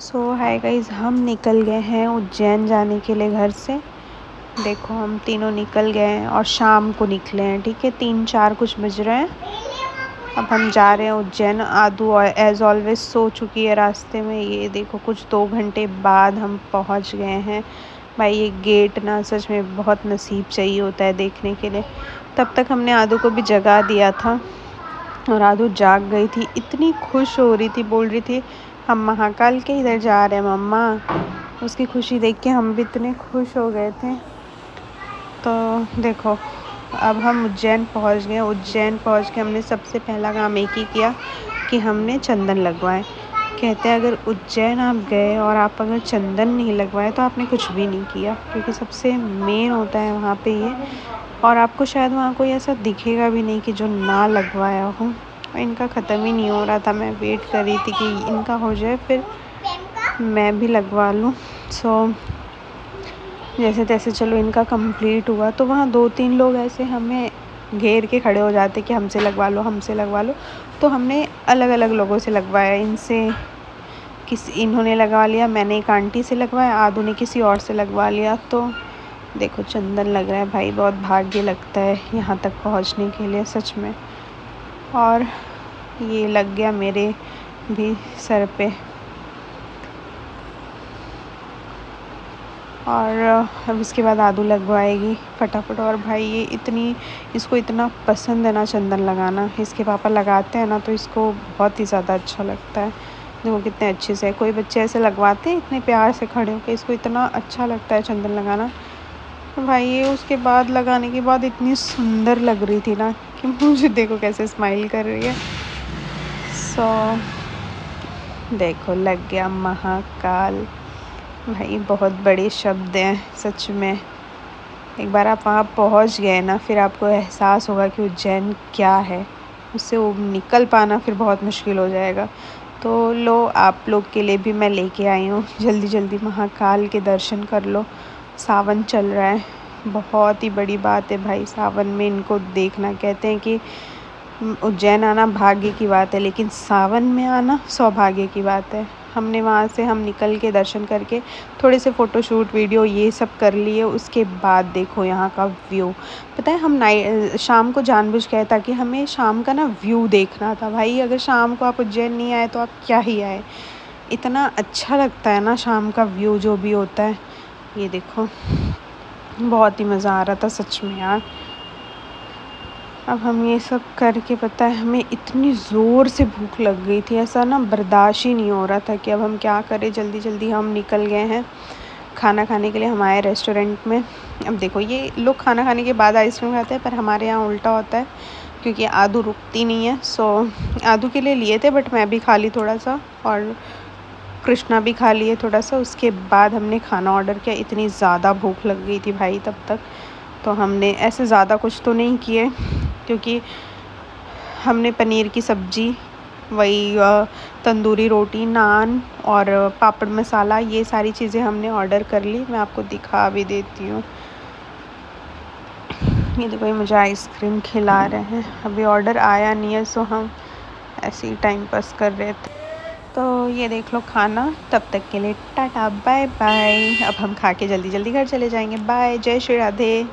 Hi guys, हम निकल गए हैं उज्जैन जाने के लिए घर से। देखो हम तीनों निकल गए हैं और शाम को निकले हैं। ठीक है, 3-4 कुछ बज रहे हैं। अब हम जा रहे हैं उज्जैन। आदू एज ऑलवेज सो चुकी है रास्ते में। ये देखो कुछ 2 घंटे बाद हम पहुंच गए हैं। भाई ये गेट ना सच में बहुत नसीब चाहिए होता है देखने के लिए। तब तक हमने आदू को भी जगा दिया था और आदू जाग गई थी। इतनी खुश हो रही थी, बोल रही थी हम महाकाल के इधर जा रहे हैं मम्मा। उसकी खुशी देख के हम भी इतने खुश हो गए थे। तो देखो अब हम उज्जैन पहुंच गए। उज्जैन पहुंच के हमने सबसे पहला काम एक ही किया कि हमने चंदन लगवाए। कहते हैं अगर उज्जैन आप गए और आप अगर चंदन नहीं लगवाए तो आपने कुछ भी नहीं किया, क्योंकि सबसे मेन होता है वहाँ पे ये। और आपको शायद वहाँ कोई ऐसा दिखेगा भी नहीं कि जो ना लगवाया हो। इनका ख़त्म ही नहीं हो रहा था। मैं वेट कर रही थी कि इनका हो जाए फिर मैं भी लगवा लूँ। जैसे तैसे चलो इनका कंप्लीट हुआ। तो वहाँ 2-3 लोग ऐसे हमें घेर के खड़े हो जाते कि हमसे लगवा लो, हमसे लगवा लो। तो हमने अलग अलग लोगों से लगवाया। इन्होंने लगवा लिया, मैंने एक आंटी से लगवाया, आदू ने किसी और से लगवा लिया। तो देखो चंदन लग रहा है भाई, बहुत भाग्य लगता है यहाँ तक पहुँचने के लिए सच में। और ये लग गया मेरे भी सर पे। और अब इसके बाद आदू लगवाएगी फटाफट। और भाई ये इसको इतना पसंद है ना चंदन लगाना। इसके पापा लगाते हैं ना तो इसको बहुत ही ज़्यादा अच्छा लगता है। देखो कितने अच्छे से कोई बच्चे ऐसे लगवाते हैं इतने प्यार से खड़े होकर। इसको इतना अच्छा लगता है चंदन लगाना। तो भाई ये उसके बाद लगाने के बाद इतनी सुंदर लग रही थी ना कि मुझे देखो कैसे स्माइल कर रही है। देखो लग गया महाकाल। भाई बहुत बड़े शब्द हैं सच में। एक बार आप वहाँ पहुँच गए ना फिर आपको एहसास होगा कि उज्जैन क्या है। उससे वो निकल पाना फिर बहुत मुश्किल हो जाएगा। तो लो आप लोग के लिए भी मैं लेके आई हूँ। जल्दी जल्दी महाकाल के दर्शन कर लो। सावन चल रहा है, बहुत ही बड़ी बात है भाई सावन में इनको देखना। कहते हैं कि उज्जैन आना भाग्य की बात है, लेकिन सावन में आना सौभाग्य की बात है। हमने वहाँ से हम निकल के दर्शन करके थोड़े से फ़ोटोशूट वीडियो ये सब कर लिए। उसके बाद देखो यहाँ का व्यू। पता है हम शाम को जानबूझ के आए ताकि हमें शाम का ना व्यू देखना था। भाई अगर शाम को आप उज्जैन नहीं आए तो आप क्या ही आए। इतना अच्छा लगता है ना शाम का व्यू जो भी होता है। ये देखो बहुत ही मज़ा आ रहा था सच में यार। अब हम ये सब करके पता है हमें इतनी ज़ोर से भूख लग गई थी, ऐसा ना बर्दाश्त ही नहीं हो रहा था कि अब हम क्या करें। जल्दी जल्दी हम निकल गए हैं खाना खाने के लिए। हम आए रेस्टोरेंट में। अब देखो ये लोग खाना खाने के बाद आइसक्रीम खाते हैं, पर हमारे यहाँ उल्टा होता है क्योंकि आदू रुकती नहीं है। आदू के लिए लिए थे बट मैं भी खा ली थोड़ा सा और कृष्णा भी खा लिए थोड़ा सा। उसके बाद हमने खाना ऑर्डर किया। इतनी ज़्यादा भूख लग गई थी भाई तब तक। तो हमने ऐसे ज़्यादा कुछ तो नहीं किए क्योंकि हमने पनीर की सब्ज़ी, वही तंदूरी रोटी, नान और पापड़ मसाला ये सारी चीज़ें हमने ऑर्डर कर ली। मैं आपको दिखा भी देती हूँ। ये देखो ये मुझे आइसक्रीम खिला रहे हैं। अभी ऑर्डर आया नहीं है सो हम ऐसे ही टाइम पास कर रहे थे। तो ये देख लो खाना। तब तक के लिए टाटा बाय बाय। अब हम खा के जल्दी जल्दी घर चले जाएंगे। बाय, जय श्री राधे।